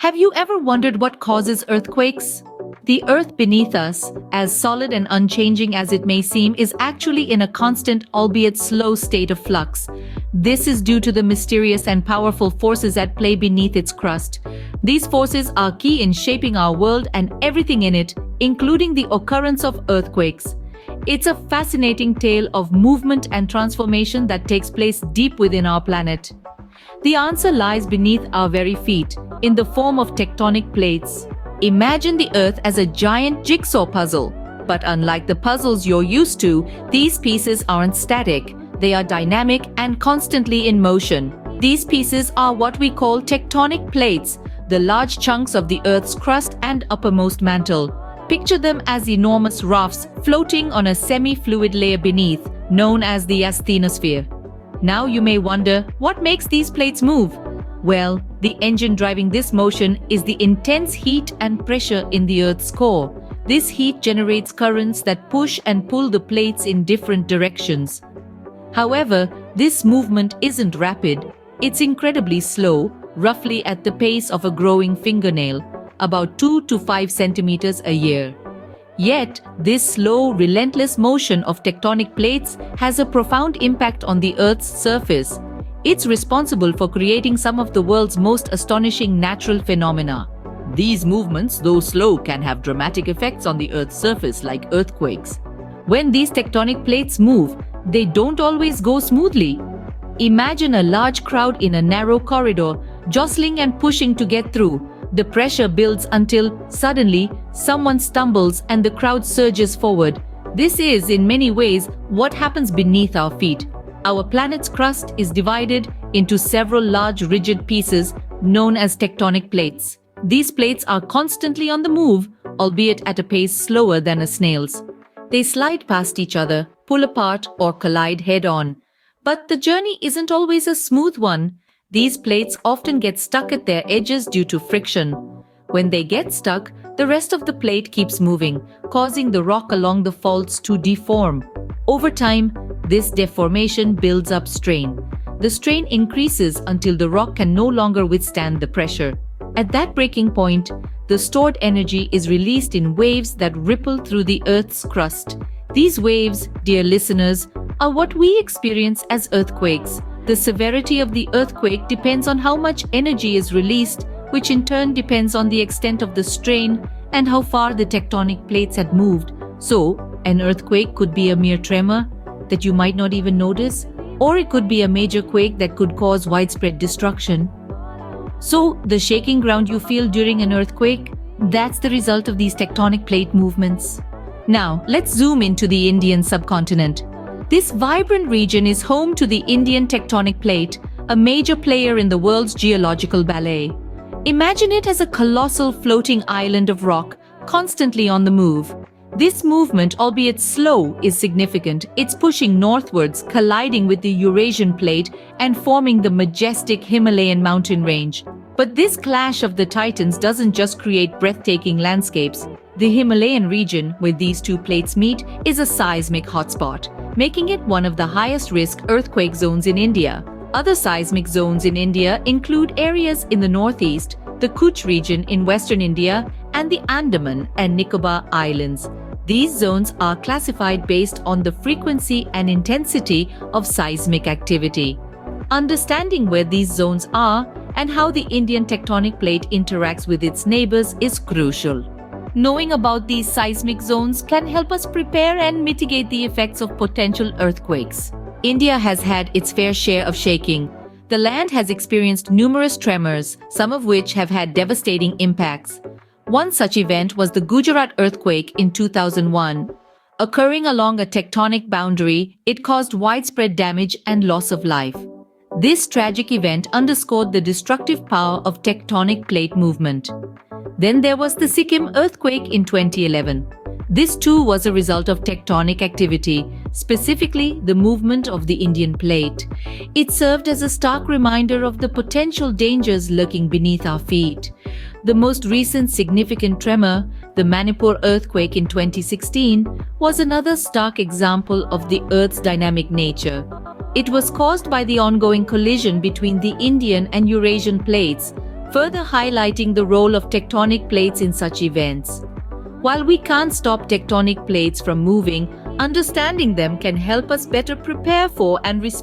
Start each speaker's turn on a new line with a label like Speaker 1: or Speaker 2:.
Speaker 1: Have you ever wondered what causes earthquakes? The earth beneath us, as solid and unchanging as it may seem, is actually in a constant, albeit slow state of flux. This is due to the mysterious and powerful forces at play beneath its crust. These forces are key in shaping our world and everything in it, including the occurrence of earthquakes. It's a fascinating tale of movement and transformation that takes place deep within our planet. The answer lies beneath our very feet, in the form of tectonic plates. Imagine the Earth as a giant jigsaw puzzle. But unlike the puzzles you're used to, these pieces aren't static. They are dynamic and constantly in motion. These pieces are what we call tectonic plates, the large chunks of the Earth's crust and uppermost mantle. Picture them as enormous rafts floating on a semi-fluid layer beneath, known as the asthenosphere. Now you may wonder, what makes these plates move? Well, the engine driving this motion is the intense heat and pressure in the Earth's core. This heat generates currents that push and pull the plates in different directions. However, this movement isn't rapid. It's incredibly slow, roughly at the pace of a growing fingernail, about 2 to 5 centimeters a year. Yet, this slow, relentless motion of tectonic plates has a profound impact on the Earth's surface. It's responsible for creating some of the world's most astonishing natural phenomena. These movements, though slow, can have dramatic effects on the Earth's surface, like earthquakes. When these tectonic plates move, they don't always go smoothly. Imagine a large crowd in a narrow corridor, jostling and pushing to get through. The pressure builds until, suddenly, someone stumbles and the crowd surges forward. This is, in many ways, what happens beneath our feet. Our planet's crust is divided into several large rigid pieces known as tectonic plates. These plates are constantly on the move, albeit at a pace slower than a snail's. They slide past each other, pull apart, or collide head-on. But the journey isn't always a smooth one. These plates often get stuck at their edges due to friction. When they get stuck, the rest of the plate keeps moving, causing the rock along the faults to deform. Over time, this deformation builds up strain. The strain increases until the rock can no longer withstand the pressure. At that breaking point, the stored energy is released in waves that ripple through the Earth's crust. These waves, dear listeners, are what we experience as earthquakes. The severity of the earthquake depends on how much energy is released, which in turn depends on the extent of the strain and how far the tectonic plates had moved. So, an earthquake could be a mere tremor that you might not even notice, or it could be a major quake that could cause widespread destruction. So, the shaking ground you feel during an earthquake, that's the result of these tectonic plate movements. Now, let's zoom into the Indian subcontinent. This vibrant region is home to the Indian tectonic plate, a major player in the world's geological ballet. Imagine it as a colossal floating island of rock, constantly on the move. This movement, albeit slow, is significant. It's pushing northwards, colliding with the Eurasian plate and forming the majestic Himalayan mountain range. But this clash of the titans doesn't just create breathtaking landscapes. The Himalayan region, where these two plates meet, is a seismic hotspot, making it one of the highest-risk earthquake zones in India. Other seismic zones in India include areas in the northeast, the Kutch region in western India, and the Andaman and Nicobar Islands. These zones are classified based on the frequency and intensity of seismic activity. Understanding where these zones are and how the Indian tectonic plate interacts with its neighbors is crucial. Knowing about these seismic zones can help us prepare and mitigate the effects of potential earthquakes. India has had its fair share of shaking. The land has experienced numerous tremors, some of which have had devastating impacts. One such event was the Gujarat earthquake in 2001. Occurring along a tectonic boundary, it caused widespread damage and loss of life. This tragic event underscored the destructive power of tectonic plate movement. Then there was the Sikkim earthquake in 2011. This too was a result of tectonic activity, specifically the movement of the Indian plate. It served as a stark reminder of the potential dangers lurking beneath our feet. The most recent significant tremor, the Manipur earthquake in 2016, was another stark example of the Earth's dynamic nature. It was caused by the ongoing collision between the Indian and Eurasian plates, further highlighting the role of tectonic plates in such events. While we can't stop tectonic plates from moving, understanding them can help us better prepare for and respond